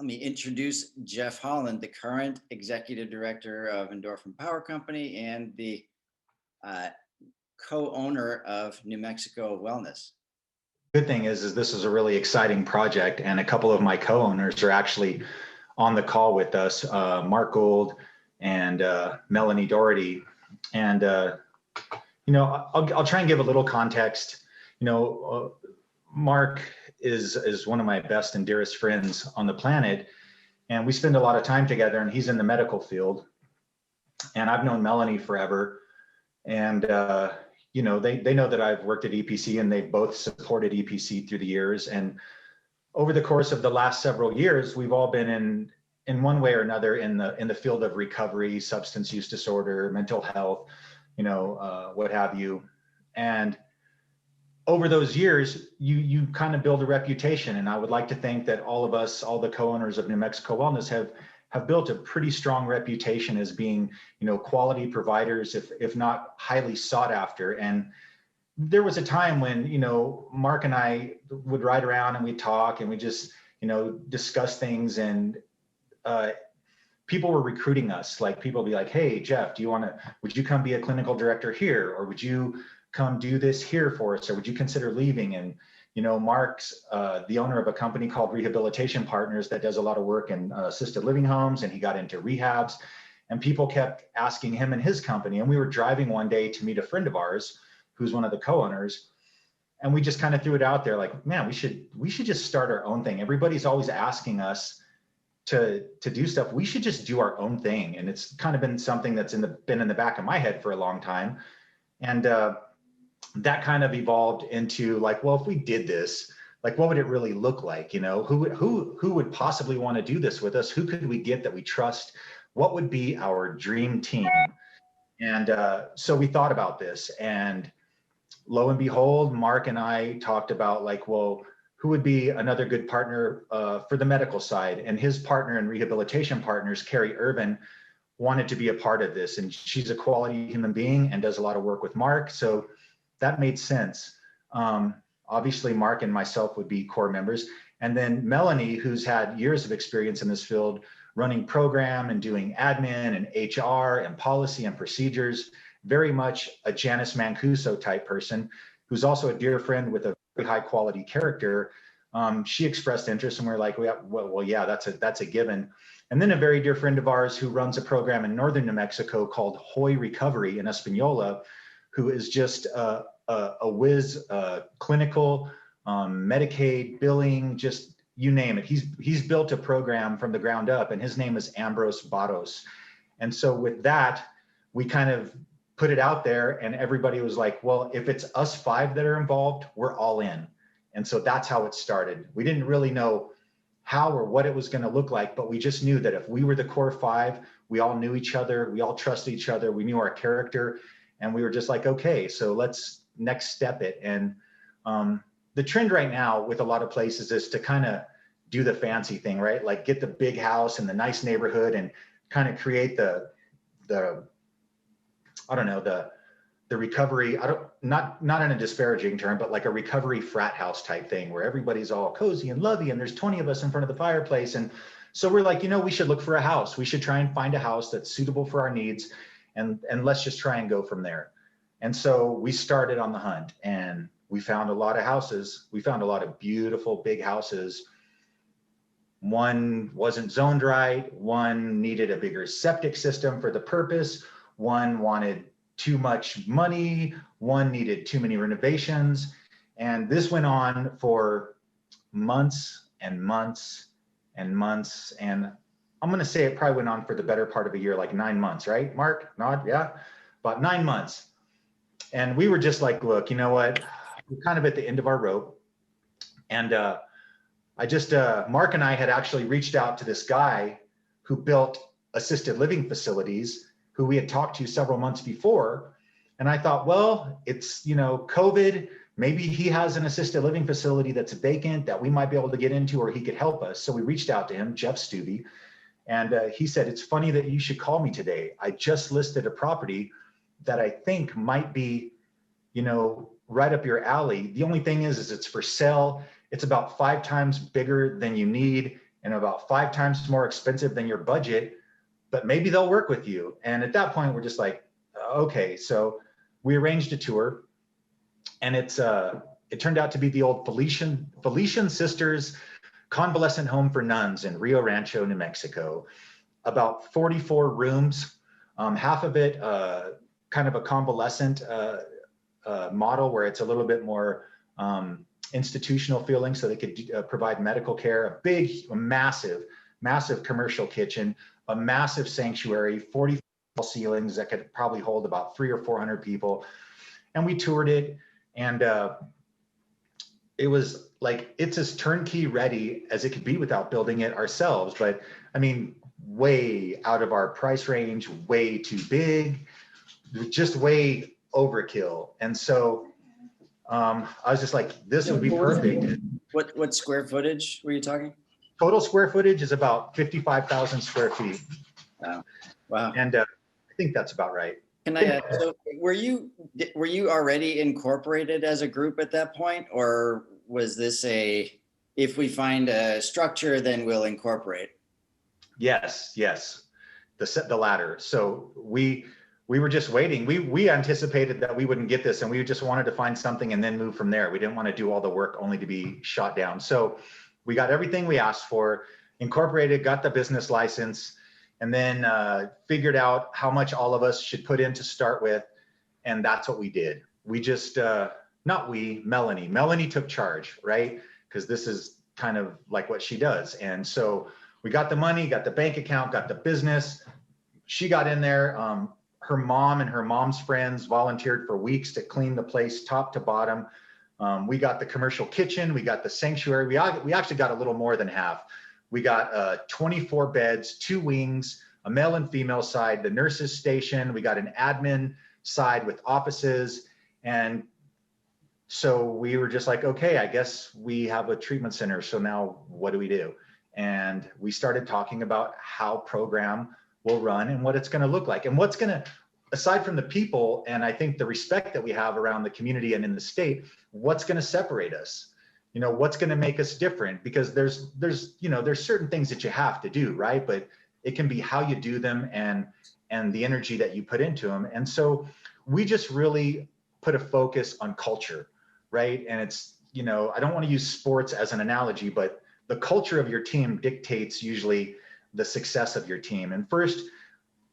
Let me introduce Jeff Holland, the current executive director of Endorphin Power Company and the uh, co-owner of New Mexico Wellness. Good thing is this is a really exciting project, and a couple of my co-owners are actually on the call with us, Mark Gould and Melanie Doherty. And I'll try and give a little context. Mark is one of my best and dearest friends on the planet, and we spend a lot of time together, and he's in the medical field. And I've known Melanie forever, and they know that I've worked at EPC, and they've both supported EPC through the years. And over the course of the last several years, we've all been in one way or another in the field of recovery, substance use disorder, mental health, what have you. And over those years, you kind of build a reputation. And I would like to think that all of us, all the co-owners of New Mexico Wellness have built a pretty strong reputation as being, quality providers, if not highly sought after. And there was a time when, Mark and I would ride around and we'd talk and we just, discuss things, and people were recruiting us. Like, people would be like, "Hey, Jeff, would you come be a clinical director here? Or would you come do this here for us? Or would you consider leaving?" And Mark's the owner of a company called Rehabilitation Partners that does a lot of work in assisted living homes, and he got into rehabs. And people kept asking him and his company. And we were driving one day to meet a friend of ours who's one of the co-owners, and we just kind of threw it out there, like, "Man, we should just start our own thing. Everybody's always asking us to do stuff. We should just do our own thing." And it's kind of been something that's been in the back of my head for a long time. And that kind of evolved into, like, well, if we did this, like, what would it really look like? Who would possibly want to do this with us? Who could we get that we trust? What would be our dream team? And so we thought about this, and lo and behold, Mark and I talked about, like, well, who would be another good partner for the medical side? And his partner in Rehabilitation Partners, Carrie Irvin, wanted to be a part of this. And she's a quality human being and does a lot of work with Mark. So that made sense. Obviously, Mark and myself would be core members. And then Melanie, who's had years of experience in this field, running program and doing admin and HR and policy and procedures, very much a Janice Mancuso type person, who's also a dear friend with a very high quality character. She expressed interest, and we're like, well, yeah, that's a given. And then a very dear friend of ours who runs a program in northern New Mexico called Hoy Recovery in Espanola, who is just a whiz, clinical, Medicaid, billing, just you name it. He's built a program from the ground up, and his name is Ambrose Barros. And so with that, we kind of put it out there, and everybody was like, well, if it's us 5 that are involved, we're all in. And so that's how it started. We didn't really know how or what it was going to look like, but we just knew that if we were the core 5, we all knew each other, we all trusted each other, we knew our character, and we were just like, okay, so let's next step it. And the trend right now with a lot of places is to kind of do the fancy thing, right? Like, get the big house in the nice neighborhood and kind of create the recovery, not in a disparaging term, but like a recovery frat house type thing where everybody's all cozy and lovey and there's 20 of us in front of the fireplace. And so we're like, we should look for a house. We should try and find a house that's suitable for our needs, and let's just try and go from there. And so we started on the hunt, and we found a lot of houses. We found a lot of beautiful big houses. One wasn't zoned right. One needed a bigger septic system for the purpose. One wanted too much money. One needed too many renovations. And this went on for months and months and months. And I'm going to say it probably went on for the better part of a year, like 9 months, right? Mark, nod, yeah, about 9 months. And we were just like, look, you know what? We're kind of at the end of our rope. And Mark and I had actually reached out to this guy who built assisted living facilities, who we had talked to several months before. And I thought, well, it's, COVID, maybe he has an assisted living facility that's vacant that we might be able to get into, or he could help us. So we reached out to him, Jeff Stubbe, and he said, "It's funny that you should call me today. I just listed a property that I think might be, right up your alley. The only thing is it's for sale. It's about 5 times bigger than you need, and about 5 times more expensive than your budget, but maybe they'll work with you. And at that point, we're just like, okay. So we arranged a tour, and it turned out to be the old Felician Sisters Convalescent Home for Nuns in Rio Rancho, New Mexico. About 44 rooms, half of it kind of a convalescent model where it's a little bit more institutional feeling, so they could provide medical care. A massive commercial kitchen, a massive sanctuary, 40 ceilings that could probably hold about 300 or 400 people. And we toured it, and it was like, it's as turnkey ready as it could be without building it ourselves. But I mean, way out of our price range, way too big, just way overkill. And so I was just like, this would be perfect. What square footage were you talking? Total square footage is about 55,000 square feet. Wow. And I think that's about right. Can I, so were you already incorporated as a group at that point, or was this if we find a structure, then we'll incorporate? Yes, the latter. So we were just waiting. We anticipated that we wouldn't get this, and we just wanted to find something and then move from there. We didn't want to do all the work only to be shot down. So we got everything we asked for, incorporated, got the business license, and then figured out how much all of us should put in to start with. And that's what we did. We just, Melanie took charge, right? Because this is kind of like what she does. And so we got the money, got the bank account, got the business. She got in there. Her mom and her mom's friends volunteered for weeks to clean the place top to bottom. We got the commercial kitchen, we got the sanctuary. We actually got a little more than half. We got 24 beds, 2 wings, a male and female side, the nurses station. We got an admin side with offices. And so we were just like, okay, I guess we have a treatment center. So now what do we do? And we started talking about how program will run and what it's going to look like, and what's going to, aside from the people, and I think the respect that we have around the community and in the state, what's going to separate us? You know, what's going to make us different? Because there's certain things that you have to do, right? But it can be how you do them and the energy that you put into them. And so we just really put a focus on culture, right? And it's, I don't want to use sports as an analogy, but the culture of your team dictates usually the success of your team. And first,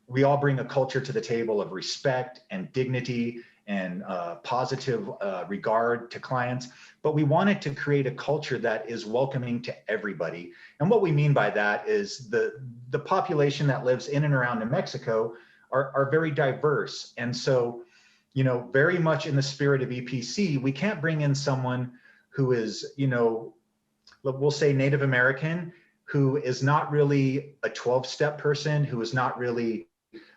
we all bring a culture to the table of respect and dignity and positive regard to clients, but we wanted to create a culture that is welcoming to everybody. And what we mean by that is the population that lives in and around New Mexico are very diverse. And so, very much in the spirit of EPC, we can't bring in someone who is, we'll say Native American, who is not really a 12-step person, who is not really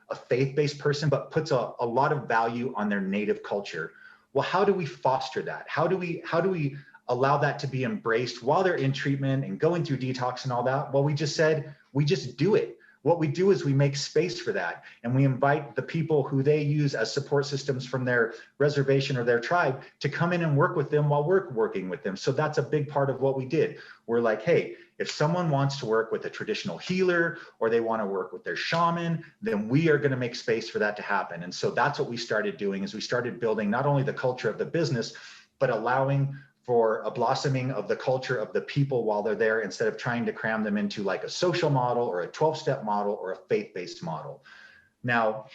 a faith-based person, but puts a lot of value on their native culture. Well, how do we foster that? How do we allow that to be embraced while they're in treatment and going through detox and all that? Well, we just said, we just do it. What we do is we make space for that, and we invite the people who they use as support systems from their reservation or their tribe to come in and work with them while we're working with them. So that's a big part of what we did. We're like, hey, if someone wants to work with a traditional healer or they want to work with their shaman, then we are going to make space for that to happen. And so that's what we started doing, is we started building not only the culture of the business, but allowing for a blossoming of the culture of the people while they're there, instead of trying to cram them into like a social model or a 12-step model or a faith-based model. Now,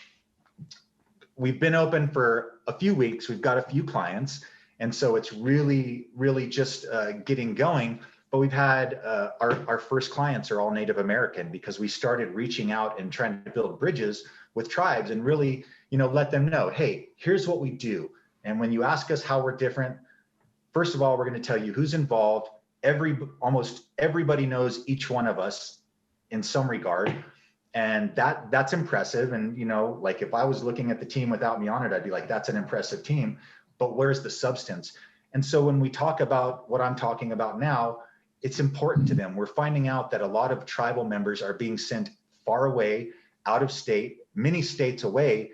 we've been open for a few weeks. We've got a few clients. And so it's really, really just getting going. But we've had our first clients are all Native American, because we started reaching out and trying to build bridges with tribes and really, let them know, hey, here's what we do. And when you ask us how we're different, first of all, we're going to tell you who's involved. Almost everybody knows each one of us in some regard. And that's impressive. And, like if I was looking at the team without me on it, I'd be like, that's an impressive team. But where's the substance? And so when we talk about what I'm talking about now, it's important to them. We're finding out that a lot of tribal members are being sent far away, out of state, many states away.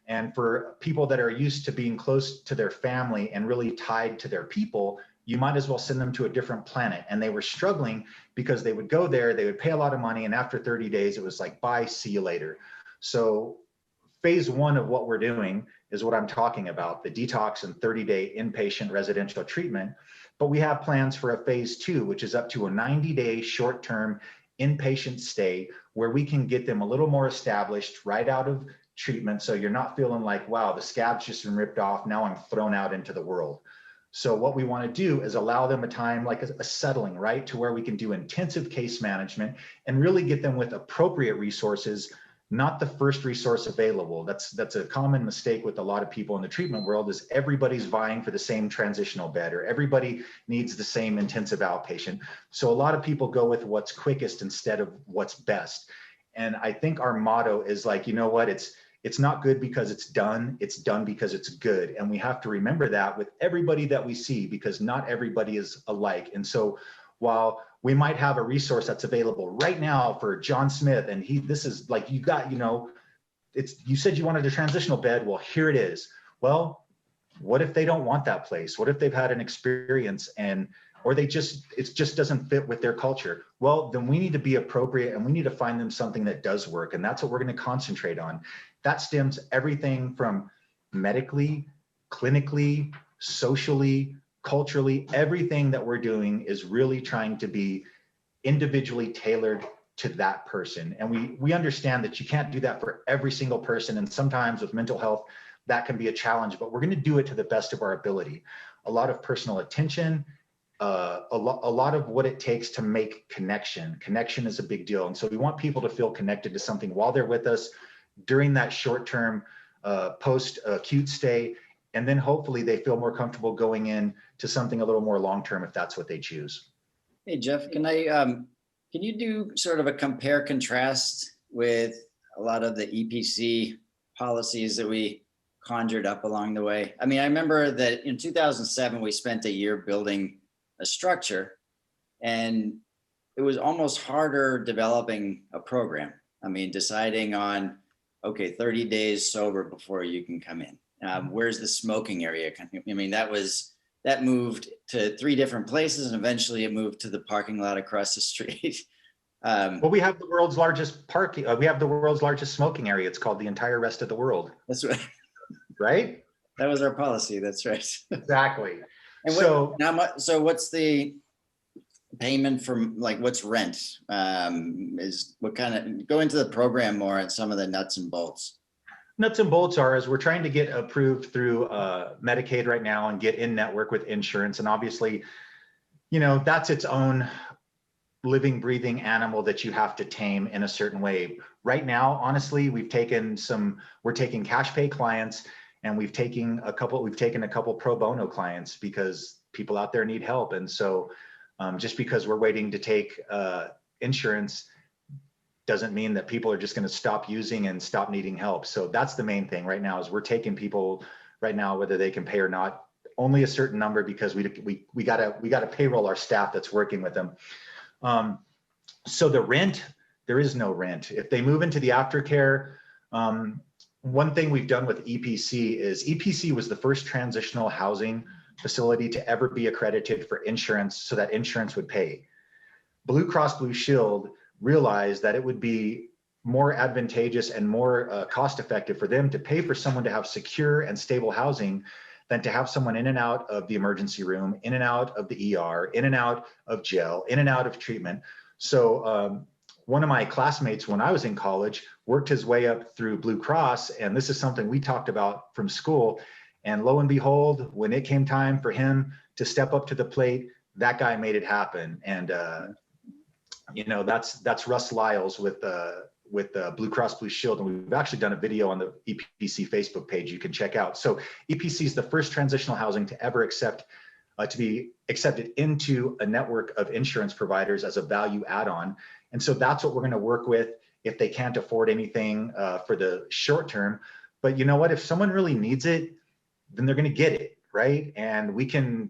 And for people that are used to being close to their family and really tied to their people, you might as well send them to a different planet. And they were struggling because they would go there, they would pay a lot of money, and after 30 days, it was like, bye, see you later. So phase one of what we're doing is what I'm talking about, the detox and 30-day inpatient residential treatment. But we have plans for a phase two, which is up to a 90-day short-term inpatient stay where we can get them a little more established right out of treatment. So you're not feeling like, wow, the scab's just been ripped off, now I'm thrown out into the world. So what we want to do is allow them a time like a settling, right, to where we can do intensive case management and really get them with appropriate resources, not the first resource available. That's a common mistake with a lot of people in the treatment world, is everybody's vying for the same transitional bed, or everybody needs the same intensive outpatient. So a lot of people go with what's quickest instead of what's best. And I think our motto is like, you know what, it's not good because it's done because it's good. And we have to remember that with everybody that we see, because not everybody is alike. And so while we might have a resource that's available right now for John Smith, and this is like, you got, you said you wanted a transitional bed, well, here it is. Well, what if they don't want that place? What if they've had an experience or it just doesn't fit with their culture? Well, then we need to be appropriate and we need to find them something that does work. And that's what we're going to concentrate on. That stems everything from medically, clinically, socially, culturally. Everything that we're doing is really trying to be individually tailored to that person. And we understand that you can't do that for every single person. And sometimes with mental health, that can be a challenge, but we're going to do it to the best of our ability. A lot of personal attention, a lot of what it takes to make connection. Connection is a big deal. And so we want people to feel connected to something while they're with us during that short-term post-acute stay. And then hopefully they feel more comfortable going in to something a little more long-term if that's what they choose. Hey, Jeff, can you do sort of a compare contrast with a lot of the EPC policies that we conjured up along the way? I mean, I remember that in 2007, we spent a year building a structure, and it was almost harder developing a program. I mean, deciding on, okay, 30 days sober before you can come in. Where's the smoking area? I mean, that moved to 3 different places, and eventually it moved to the parking lot across the street. Well, we have the world's largest parking. We have the world's largest smoking area. It's called the entire rest of the world. That's right. Right? That was our policy. That's right. Exactly. And so what's the payment from, like, what's rent? Is what kind of, go into the program more and some of the nuts and bolts. Nuts and bolts are, as we're trying to get approved through Medicaid right now and get in network with insurance. And obviously, that's its own living, breathing animal that you have to tame in a certain way. Right now, honestly, we're taking cash pay clients, and we've taken a couple pro bono clients because people out there need help. And so just because we're waiting to take insurance doesn't mean that people are just going to stop using and stop needing help. So that's the main thing right now, is we're taking people right now, whether they can pay or not, only a certain number, because we gotta payroll our staff that's working with them. So the rent, there is no rent. If they move into the aftercare, one thing we've done with EPC was the first transitional housing facility to ever be accredited for insurance so that insurance would pay. Blue Cross Blue Shield realized that it would be more advantageous and more cost effective for them to pay for someone to have secure and stable housing than to have someone in and out of the emergency room, in and out of the ER, in and out of jail, in and out of treatment. So one of my classmates when I was in college worked his way up through Blue Cross, and this is something we talked about from school. And lo and behold, when it came time for him to step up to the plate, that guy made it happen. And that's Russ Lyles with Blue Cross Blue Shield, and we've actually done a video on the EPC Facebook page you can check out. So EPC is the first transitional housing to ever to be accepted into a network of insurance providers as a value add-on. And so that's what we're going to work with if they can't afford anything for the short term. But you know what? If someone really needs it, then they're going to get it, right? And we can,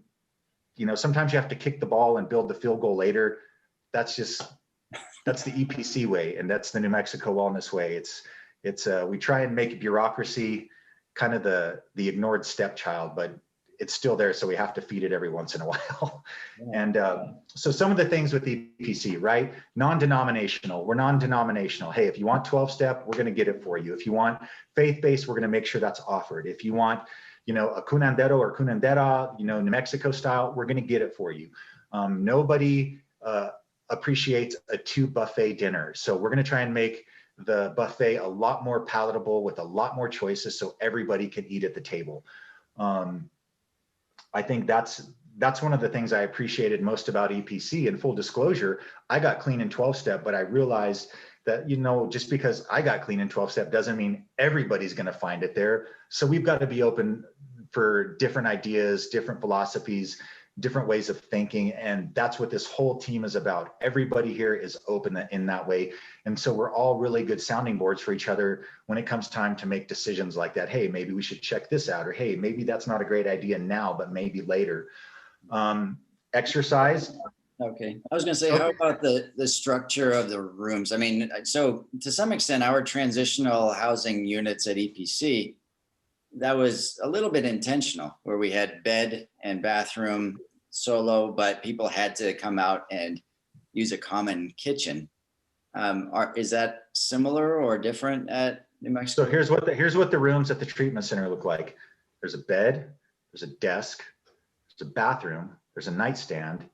sometimes you have to kick the ball and build the field goal later. That's the EPC way, and that's the New Mexico Wellness way. We try and make bureaucracy kind of the ignored stepchild, but it's still there. So we have to feed it every once in a while. Yeah. And so some of the things with EPC, right? Non-denominational, we're non-denominational. Hey, if you want 12-step, we're going to get it for you. If you want faith-based, we're going to make sure that's offered. If you want, you know, a curandero or curandera, you know, New Mexico style, we're going to get it for you. Nobody appreciates a 2 buffet dinner. So we're going to try and make the buffet a lot more palatable with a lot more choices so everybody can eat at the table. I think that's one of the things I appreciated most about EPC. And full disclosure, I got clean in 12-step, but I realized that, you know, just because I got clean in 12-step doesn't mean everybody's going to find it there. So we've got to be open for different ideas, different philosophies, different ways of thinking. And that's what this whole team is about. Everybody here is open in that way. And so we're all really good sounding boards for each other when it comes time to make decisions like that. Hey, maybe we should check this out, or hey, maybe that's not a great idea now, but maybe later. Exercise. Okay. I was going to say, how about the structure of the rooms? I mean, so to some extent, our transitional housing units at EPC, that was a little bit intentional, where we had bed and bathroom solo, but people had to come out and use a common kitchen. Is that similar or different at New Mexico? So here's what the rooms at the treatment center look like. There's a bed, there's a desk, there's a bathroom, there's a nightstand,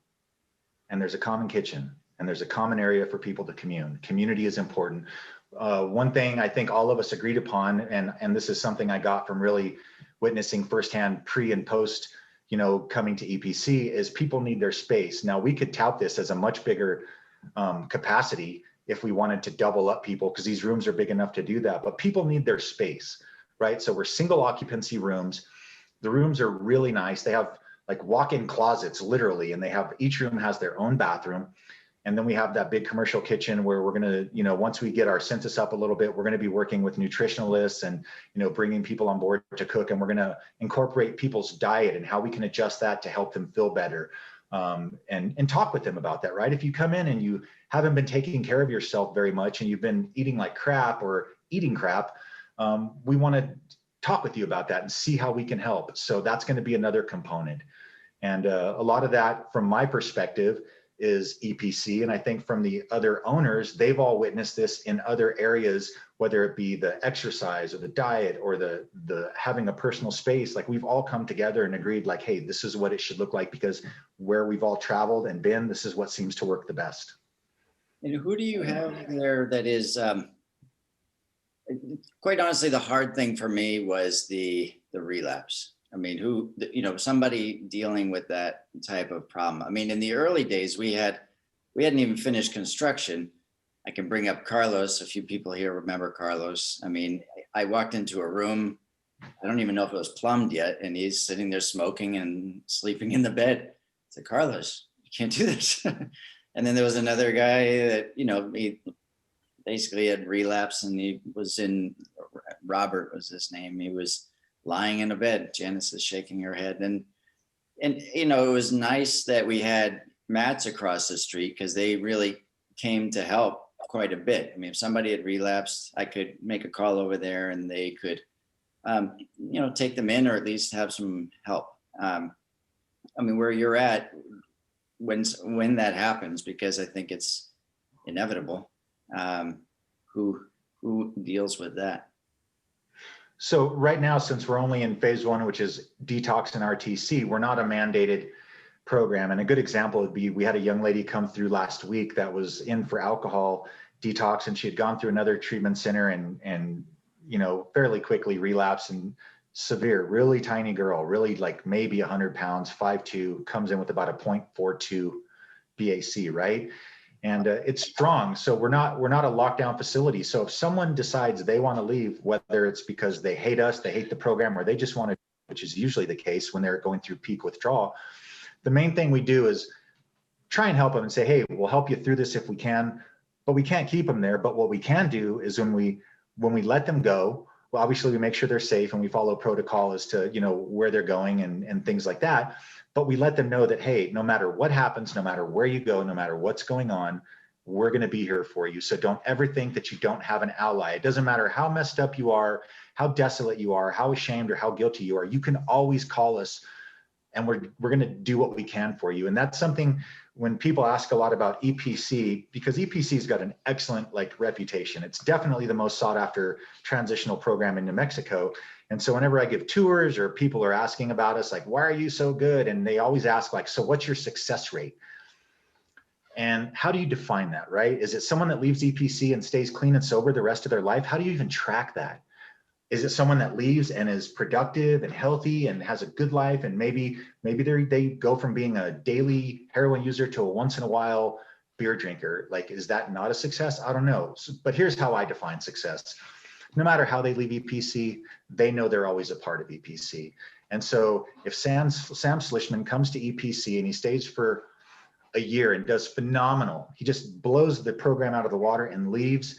and there's a common kitchen, and there's a common area for people to commune. Community is important. One thing I think all of us agreed upon, and this is something I got from really witnessing firsthand pre and post, you know, coming to EPC, is people need their space. Now we could tout this as a much bigger capacity if we wanted to double up people, because these rooms are big enough to do that, but people need their space, right? So we're single occupancy rooms. The rooms are really nice. They have like walk-in closets, literally, and they have, each room has their own bathroom. And then we have that big commercial kitchen where we're going to, you know, once we get our census up a little bit, we're going to be working with nutritionalists and, you know, bringing people on board to cook. And we're going to incorporate people's diet and how we can adjust that to help them feel better, and talk with them about that, right? If you come in and you haven't been taking care of yourself very much and you've been eating like crap or eating crap, we want to talk with you about that and see how we can help. So that's going to be another component. And a lot of that, from my perspective, is EPC. And I think from the other owners, they've all witnessed this in other areas, whether it be the exercise or the diet or the having a personal space. Like, we've all come together and agreed, like, hey, this is what it should look like, because where we've all traveled and been, this is what seems to work the best. And who do you have there that is, quite honestly, the hard thing for me was the relapse. I mean, who, you know, somebody dealing with that type of problem. I mean, in the early days, we hadn't even finished construction. I can bring up Carlos. A few people here remember Carlos. I mean, I walked into a room, I don't even know if it was plumbed yet, and he's sitting there smoking and sleeping in the bed. I said, Carlos, you can't do this. And then there was another guy that, you know, he basically had relapse, and he was in, Robert was his name. He was lying in a bed. Janice is shaking her head. And you know, it was nice that we had mats across the street, because they really came to help quite a bit. I mean, if somebody had relapsed, I could make a call over there and they could, you know, take them in, or at least have some help. I mean, where you're at, when that happens, because I think it's inevitable, who deals with that? So right now, since we're only in phase 1, which is detox and RTC, we're not a mandated program. And a good example would be, we had a young lady come through last week that was in for alcohol detox, and she had gone through another treatment center and you know, fairly quickly relapsed, and severe, really tiny girl, really like maybe 100 pounds, 5'2", comes in with about a 0.42 BAC, right? And it's strong. So we're not a lockdown facility. So if someone decides they want to leave, whether it's because they hate us, they hate the program, or they just want to, which is usually the case when they're going through peak withdrawal, the main thing we do is try and help them and say, hey, we'll help you through this if we can, but we can't keep them there. But what we can do is when we let them go, well, obviously we make sure they're safe and we follow protocol as to, you know, where they're going and things like that. But we let them know that, hey, no matter what happens, no matter where you go, no matter what's going on, we're going to be here for you. So don't ever think that you don't have an ally. It doesn't matter how messed up you are, how desolate you are, how ashamed or how guilty you are. You can always call us and we're going to do what we can for you. And that's something when people ask a lot about EPC, because EPC's got an excellent reputation. It's definitely the most sought after transitional program in New Mexico. And so whenever I give tours or people are asking about us, like, why are you so good? And they always ask so what's your success rate? And how do you define that, right? Is it someone that leaves EPC and stays clean and sober the rest of their life? How do you even track that? Is it someone that leaves and is productive and healthy and has a good life, and maybe they go from being a daily heroin user to a once in a while beer drinker? Is that not a success? I don't know. But here's how I define success. No matter how they leave EPC, they know they're always a part of EPC. And so if Sam Slishman comes to EPC and he stays for a year and does phenomenal, he just blows the program out of the water and leaves.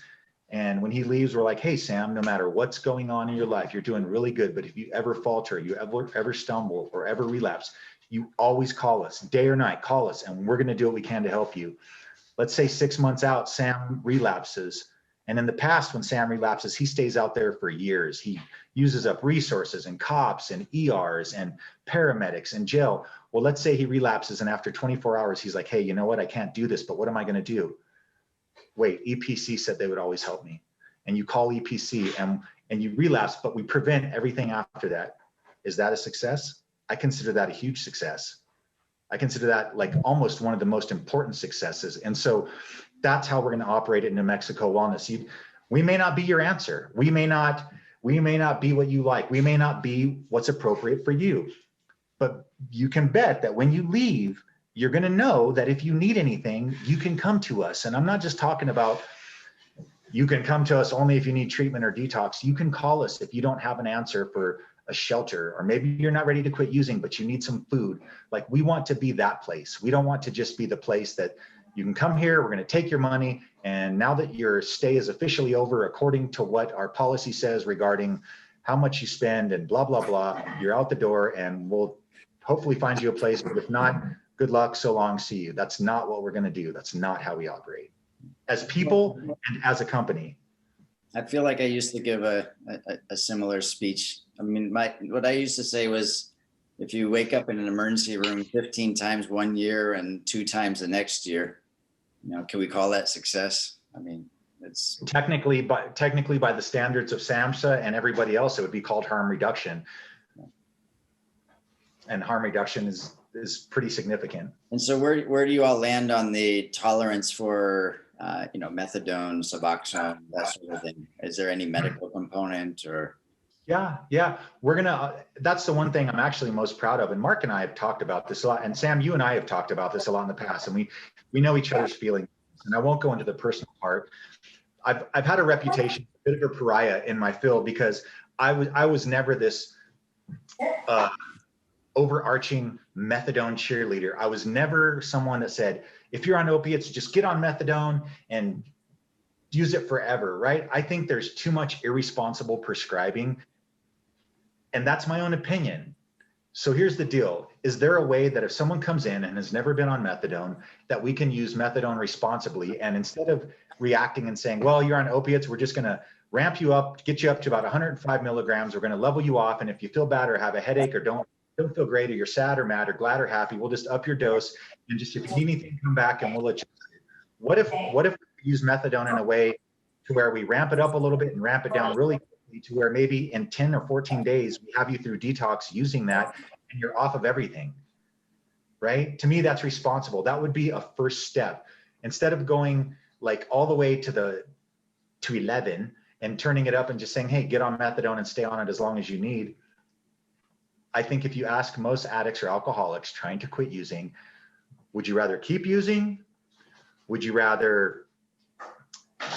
And when he leaves, we're like, hey, Sam, no matter what's going on in your life, you're doing really good. But if you ever falter, you ever stumble or ever relapse, you always call us, day or night, call us, and we're going to do what we can to help you. Let's say 6 months out, Sam relapses. And in the past, when Sam relapses, he stays out there for years. He uses up resources and cops and ERs and paramedics and jail. Well, let's say he relapses, and after 24 hours, he's like, hey, you know what? I can't do this, but what am I going to do? Wait, EPC said they would always help me. And you call EPC and you relapse, but we prevent everything after that. Is that a success? I consider that a huge success. I consider that almost one of the most important successes. And so that's how we're going to operate at New Mexico Wellness. We may not be your answer. We may not be what you like. We may not be what's appropriate for you. But you can bet that when you leave, you're going to know that if you need anything, you can come to us. And I'm not just talking about you can come to us only if you need treatment or detox. You can call us if you don't have an answer for a shelter, or maybe you're not ready to quit using, but you need some food. We want to be that place. We don't want to just be the place that you can come here, we're going to take your money, and now that your stay is officially over, according to what our policy says regarding how much you spend and blah, blah, blah, you're out the door, and we'll hopefully find you a place, but if not, good luck, so long, see you. That's not what we're going to do. That's not how we operate as people and as a company. I feel like I used to give a similar speech. I mean, what I used to say was, if you wake up in an emergency room 15 times one year and 2 times the next year, can we call that success? I mean, it's technically by the standards of SAMHSA and everybody else, it would be called harm reduction. And harm reduction is pretty significant. And so where do you all land on the tolerance for methadone, Suboxone, that sort of thing? Is there any medical component or? Yeah. That's the one thing I'm actually most proud of. And Mark and I have talked about this a lot. And Sam, you and I have talked about this a lot in the past, and we know each other's feelings. And I won't go into the personal part. I've had a reputation, a bit of a pariah in my field, because I was never this overarching methadone cheerleader. I was never someone that said, if you're on opiates, just get on methadone and use it forever, right? I think there's too much irresponsible prescribing, and that's my own opinion. So here's the deal. Is there a way that if someone comes in and has never been on methadone, that we can use methadone responsibly? And instead of reacting and saying, well, you're on opiates, we're just going to ramp you up, get you up to about 105 milligrams. We're going to level you off. And if you feel bad or have a headache or don't feel great, or you're sad or mad or glad or happy, we'll just up your dose. And just, if you need anything, come back and we'll adjust it. What if we use methadone in a way to where we ramp it up a little bit and ramp it down really quickly, to where maybe in 10 or 14 days, we have you through detox using that and you're off of everything, right? To me, that's responsible. That would be a first step. Instead of going all the way to 11 and turning it up and just saying, hey, get on methadone and stay on it as long as you need. I think if you ask most addicts or alcoholics trying to quit using, would you rather keep using? Would you rather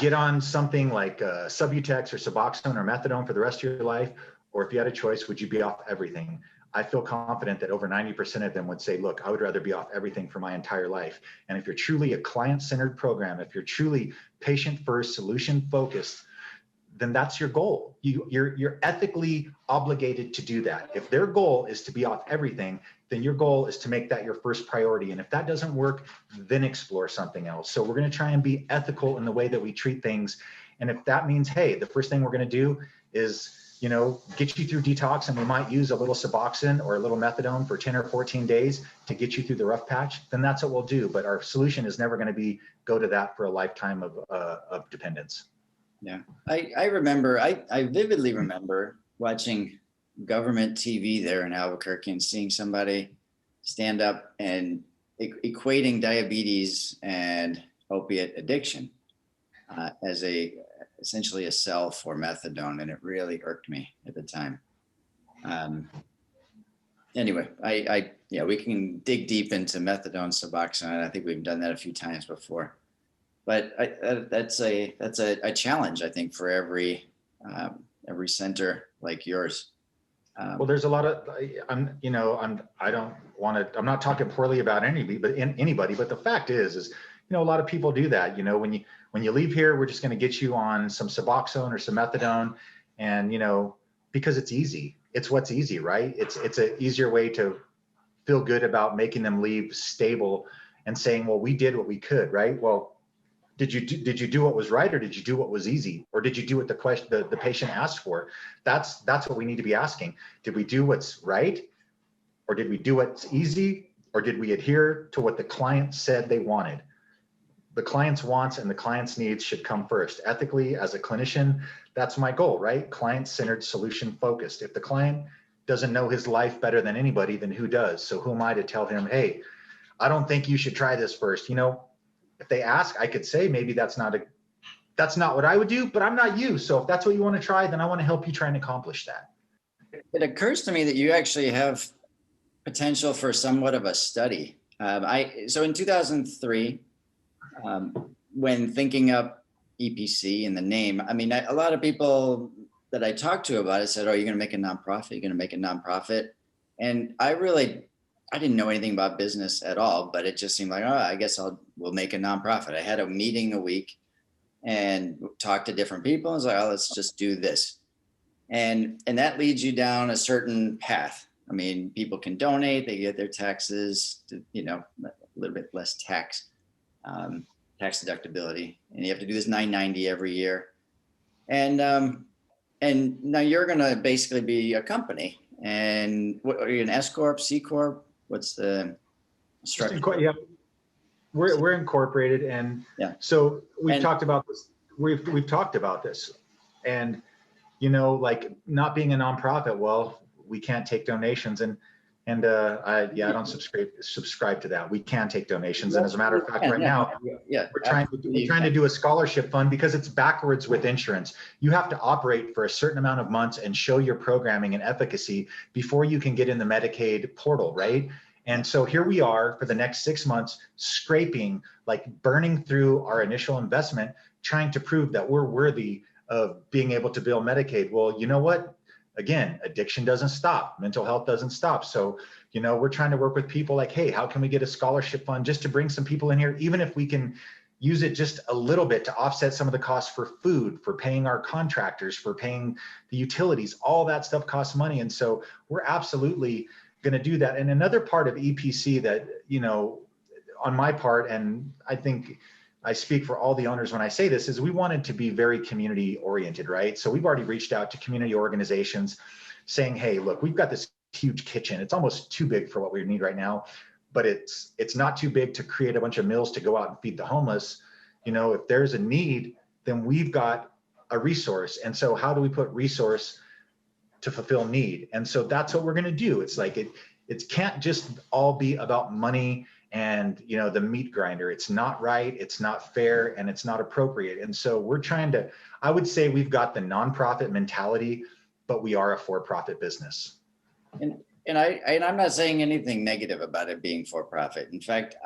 get on something like Subutex or Suboxone or methadone for the rest of your life? Or if you had a choice, would you be off everything? I feel confident that over 90% of them would say, look, I would rather be off everything for my entire life. And if you're truly a client-centered program, if you're truly patient-first, solution-focused, then that's your goal. You're ethically obligated to do that. If their goal is to be off everything, then your goal is to make that your first priority. And if that doesn't work, then explore something else. So we're going to try and be ethical in the way that we treat things. And if that means, hey, the first thing we're going to do is get you through detox, and we might use a little Suboxone or a little Methadone for 10 or 14 days to get you through the rough patch, then that's what we'll do. But our solution is never going to be go to that for a lifetime of dependence. Yeah, I remember, I vividly remember watching government TV there in Albuquerque and seeing somebody stand up and equating diabetes and opiate addiction as essentially a sell for methadone, and it really irked me at the time. Anyway, yeah, we can dig deep into methadone, Suboxone. I think we've done that a few times before, but that's a challenge, I think, for every center like yours. Well, there's a lot of, I'm not talking poorly about anybody, but the fact is, a lot of people do that. When you leave here, we're just going to get you on some Suboxone or some Methadone, and, because it's easy. It's what's easy, right? It's an easier way to feel good about making them leave stable and saying, well, we did what we could, right? Well, did you do what was right, or did you do what was easy, or did you do what the patient asked for? That's what we need to be asking. Did we do what's right, or did we do what's easy, or did we adhere to what the client said they wanted? The client's wants and the client's needs should come first. Ethically, as a clinician, that's my goal, right? Client-centered, solution-focused. If the client doesn't know his life better than anybody, then who does? So who am I to tell him, hey, I don't think you should try this first? If they ask, I could say maybe that's not what I would do, but I'm not you. So if that's what you want to try, then I want to help you try and accomplish that. It occurs to me that you actually have potential for somewhat of a study. So in 2003, when thinking up EPC and the name, a lot of people that I talked to about it said, "Oh, you're going to make a nonprofit. You're going to make a nonprofit," and I didn't know anything about business at all, but it just seemed like, oh, I guess we'll make a nonprofit. I had a meeting a week and talked to different people. I was like, oh, let's just do this. And that leads you down a certain path. People can donate, they get their taxes to, a little bit less tax deductibility. And you have to do this 990 every year. And now you're going to basically be a company. And what are you, an S Corp, C Corp? What's the structure? Yeah, we're incorporated, and yeah. So we've talked about this. We've talked about this, and like not being a nonprofit. Well, we can't take donations, and I don't subscribe to that. We can take donations, and as a matter of fact, now we're trying to do a scholarship fund because it's backwards with insurance. You have to operate for a certain amount of months and show your programming and efficacy before you can get in the Medicaid portal, right? And so here we are for the next 6 months, scraping, like burning through our initial investment, trying to prove that we're worthy of being able to bill Medicaid. Well, you know what? Again, addiction doesn't stop. Mental health doesn't stop. So, we're trying to work with people like, hey, how can we get a scholarship fund just to bring some people in here, even if we can use it just a little bit to offset some of the costs for food, for paying our contractors, for paying the utilities, all that stuff costs money. And so we're absolutely going to do that. And another part of EPC that, on my part, and I think I speak for all the owners when I say this, is we wanted to be very community oriented, right? So we've already reached out to community organizations saying, hey, look, we've got this huge kitchen. It's almost too big for what we need right now, but it's not too big to create a bunch of meals to go out and feed the homeless. If there's a need, then we've got a resource. And so how do we put resource to fulfill need? And so that's what we're going to do. It's like, it can't just all be about money and the meat grinder. It's not right, it's not fair, and it's not appropriate. And so we're trying to, I would say we've got the nonprofit mentality, but we are a for-profit business. And I'm not saying anything negative about it being for-profit. In fact,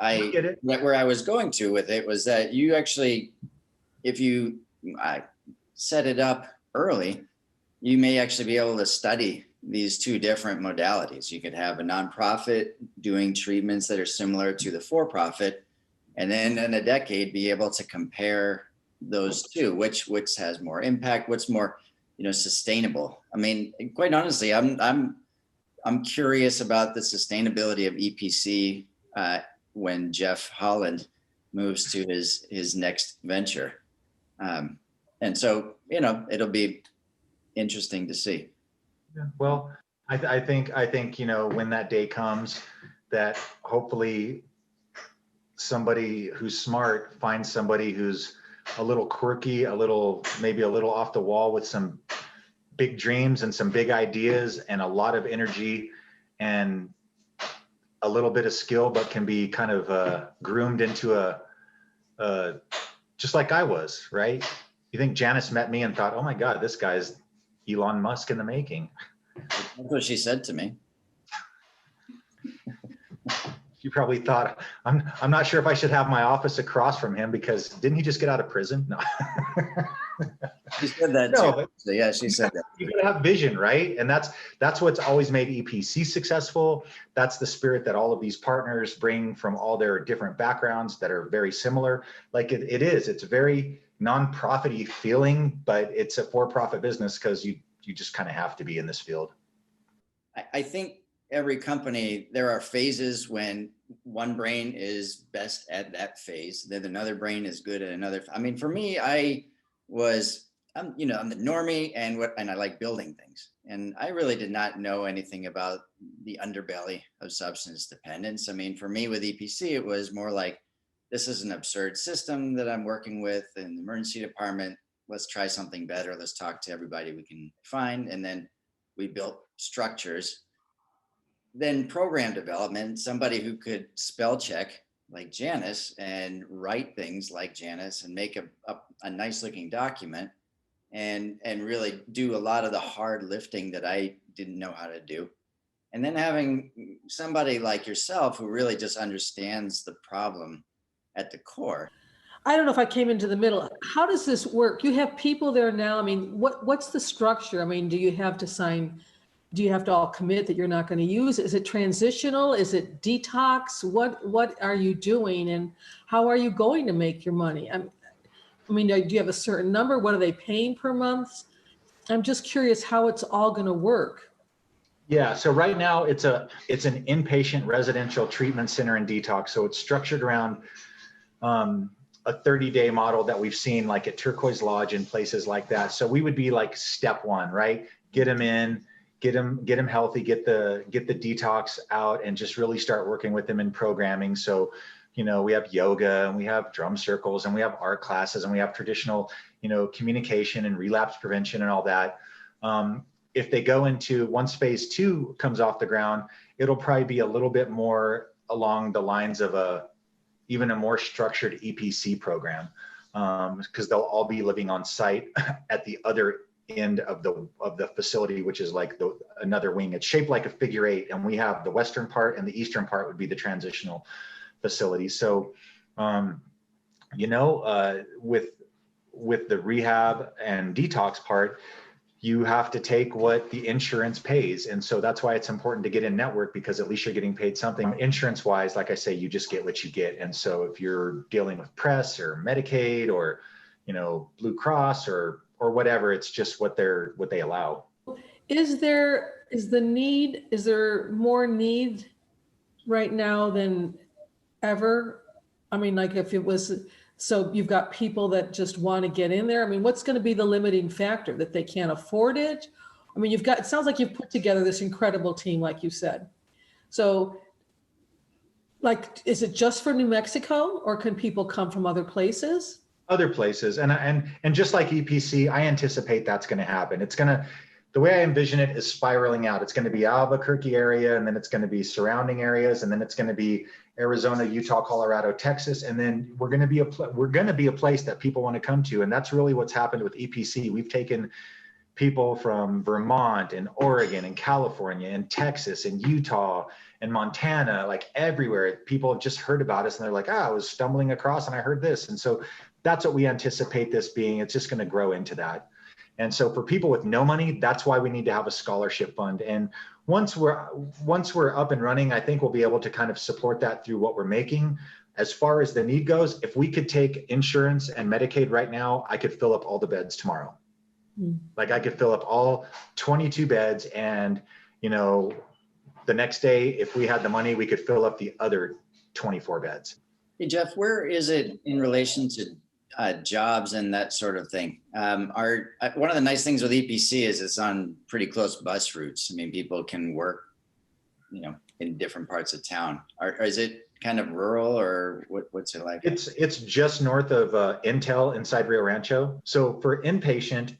where I was going to with it was that you actually, if you set it up early, you may actually be able to study these two different modalities. You could have a nonprofit doing treatments that are similar to the for-profit, and then in a decade be able to compare those two, which has more impact, what's more, sustainable. Quite honestly, I'm curious about the sustainability of EPC when Jeff Holland moves to his next venture. And so, it'll be interesting to see. Yeah. Well, I think, you know, when that day comes, that hopefully somebody who's smart finds somebody who's a little quirky, maybe a little off the wall with some big dreams and some big ideas and a lot of energy and a little bit of skill, but can be kind of groomed into just like I was, right? You think Janice met me and thought, oh my God, this guy's Elon Musk in the making. That's what she said to me. You probably thought, I'm not sure if I should have my office across from him because didn't he just get out of prison? No. She said that No, too. but So yeah, she said that. you gotta have vision, right? And that's what's always made EPC successful. That's the spirit that all of these partners bring from all their different backgrounds that are very similar. Like it's a very non-profity feeling, but it's a for-profit business because you just kind of have to be in this field. I think every company, there are phases when one brain is best at that phase, then another brain is good at another. I mean, for me, I'm the normie and I like building things. And I really did not know anything about the underbelly of substance dependence. I mean, for me with EPC, it was more like, this is an absurd system that I'm working with in the emergency department. Let's try something better. Let's talk to everybody we can find. And then we built structures. Then program development, somebody who could spell check like Janice and write things like Janice and make a nice looking document and really do a lot of the hard lifting that I didn't know how to do. And then having somebody like yourself who really just understands the problem at the core. I don't know if I came into the middle. How does this work? You have people there now. I mean, what's the structure? I mean, do you have to all commit that you're not going to use? Is it transitional? Is it detox? What are you doing and how are you going to make your money? I mean, do you have a certain number? What are they paying per month? I'm just curious how it's all going to work. Yeah, so right now it's an inpatient residential treatment center and detox. So it's structured around a 30-day model that we've seen like at Turquoise Lodge and places like that. So we would be like step one, right? Get them in, get them healthy, get the detox out and just really start working with them in programming. So, you know, we have yoga and we have drum circles and we have art classes and we have traditional, you know, communication and relapse prevention and all that. If they go into, once phase 2 comes off the ground, it'll probably be a little bit more along the lines of even a more structured EPC program, because they'll all be living on site at the other end of the facility, which is like another wing. It's shaped like a figure 8, and we have the western part and the eastern part would be the transitional facility. So, you know, with the rehab and detox part, you have to take what the insurance pays. And so that's why it's important to get in network, because at least you're getting paid something. Insurance wise, like I say, you just get what you get. And so if you're dealing with Press or Medicaid or, you know, Blue Cross or whatever, it's just what they allow. Is there more need right now than ever? I mean, like if it was, so you've got people that just want to get in there. I mean, what's going to be the limiting factor, that they can't afford it? I mean, it sounds like you've put together this incredible team, like you said. So like, is it just for New Mexico or can people come from other places? Other places. And just like EPC, I anticipate that's going to happen. The way I envision it is spiraling out. It's going to be Albuquerque area, and then it's going to be surrounding areas, and then it's going to be Arizona, Utah, Colorado, Texas, and then we're going to be a place that people want to come to. And that's really what's happened with EPC. We've taken people from Vermont and Oregon and California and Texas and Utah and Montana, like everywhere. People have just heard about us and they're like, I was stumbling across and I heard this. And so that's what we anticipate this being. It's just going to grow into that. And so for people with no money, that's why we need to have a scholarship fund. And once we're up and running, I think we'll be able to kind of support that through what we're making. As far as the need goes, if we could take insurance and Medicaid right now, I could fill up all the beds tomorrow. Like I could fill up all 22 beds, and, you know, the next day, if we had the money, we could fill up the other 24 beds. Hey, Jeff, where is it in relation to jobs and that sort of thing. One of the nice things with EPC is it's on pretty close bus routes. I mean, people can work, in different parts of town. Is it kind of rural, or what's it like? It's just north of Intel inside Rio Rancho. So for inpatient,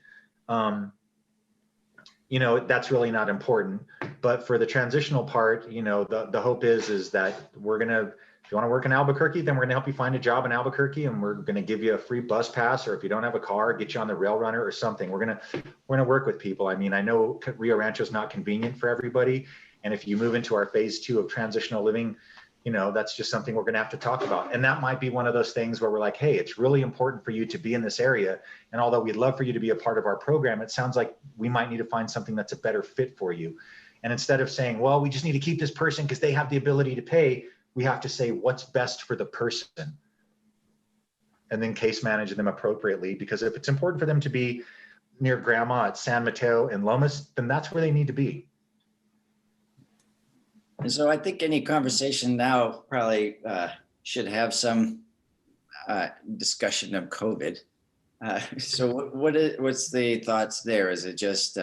that's really not important. But for the transitional part, the hope is that if you want to work in Albuquerque, then we're gonna help you find a job in Albuquerque, and we're gonna give you a free bus pass, or if you don't have a car, get you on the rail runner or something. We're gonna work with people. I mean, I know Rio Rancho is not convenient for everybody, and if you move into our phase 2 of transitional living, that's just something we're going to have to talk about. And that might be one of those things where we're like, hey, it's really important for you to be in this area. And although we'd love for you to be a part of our program, it sounds like we might need to find something that's a better fit for you. And instead of saying, well, we just need to keep this person because they have the ability to pay, we have to say what's best for the person. And then case manage them appropriately, because if it's important for them to be near grandma at San Mateo and Lomas, then that's where they need to be. And so I think any conversation now probably should have some discussion of COVID. So what's the thoughts there? Is it just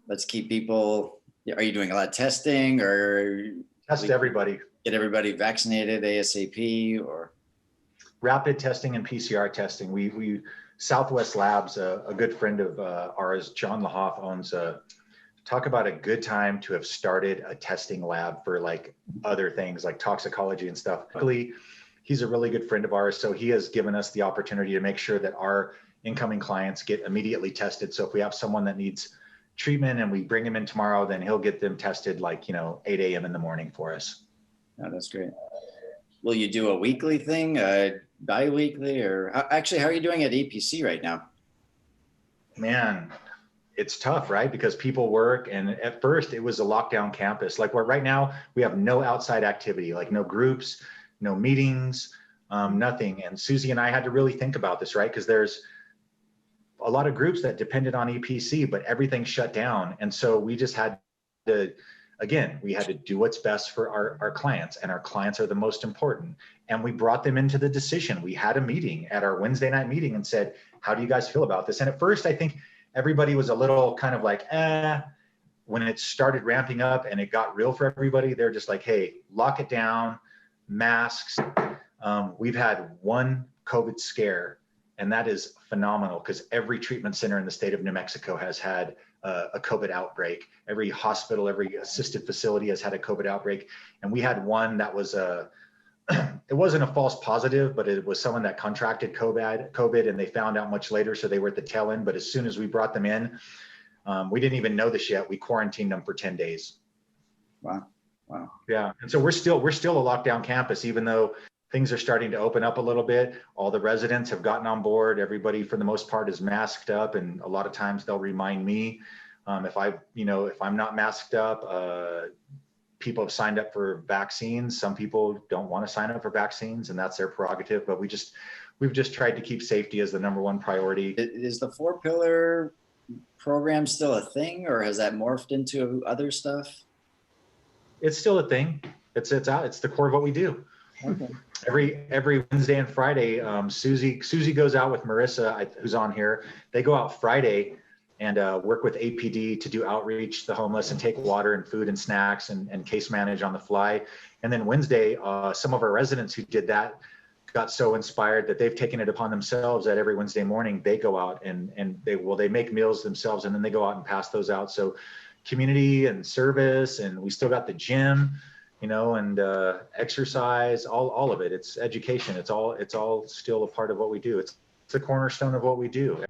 let's keep people? Are you doing a lot of testing, or test everybody? Get everybody vaccinated ASAP, or rapid testing and PCR testing? We Southwest Labs, a good friend of ours, John Lahoff, owns talk about a good time to have started a testing lab for like other things like toxicology and stuff. Luckily, he's a really good friend of ours, so he has given us the opportunity to make sure that our incoming clients get immediately tested. So if we have someone that needs treatment and we bring him in tomorrow, then he'll get them tested like 8 a.m. in the morning for us. Oh, that's great. Will you do a weekly thing, bi-weekly, or actually, how are you doing at EPC right now? Man, it's tough, right? Because people work, and at first it was a lockdown campus. Like right now, we have no outside activity, like no groups, no meetings, nothing. And Susie and I had to really think about this, right? Because there's a lot of groups that depended on EPC, but everything shut down. And so we just had to, again, we had to do what's best for our clients, and our clients are the most important. And we brought them into the decision. We had a meeting at our Wednesday night meeting and said, how do you guys feel about this? And at first, I think everybody was a little kind of like, when it started ramping up and it got real for everybody, they're just like, hey, lock it down, masks. We've had one COVID scare, and that is phenomenal because every treatment center in the state of New Mexico has had a COVID outbreak. Every hospital, every assisted facility has had a COVID outbreak. And we had one that was it wasn't a false positive, but it was someone that contracted COVID, and they found out much later. So they were at the tail end. But as soon as we brought them in, we didn't even know this yet. We quarantined them for 10 days. Wow. Yeah. And so we're still a lockdown campus, even though things are starting to open up a little bit. All the residents have gotten on board. Everybody, for the most part, is masked up. And a lot of times they'll remind me if I'm not masked up. People have signed up for vaccines. Some people don't want to sign up for vaccines, and that's their prerogative. But we've just tried to keep safety as the #1 priority. Is the 4-pillar program still a thing, or has that morphed into other stuff? It's still a thing. It's out. It's the core of what we do. Okay. Every Wednesday and Friday, Susie goes out with Marissa, who's on here. They go out Friday and work with APD to do outreach to the homeless and take water and food and snacks and case manage on the fly. And then Wednesday, some of our residents who did that got so inspired that they've taken it upon themselves that every Wednesday morning they go out and they make meals themselves, and then they go out and pass those out. So community and service, and we still got the gym, and exercise, all of it. It's education. It's all still a part of what we do. It's the cornerstone of what we do.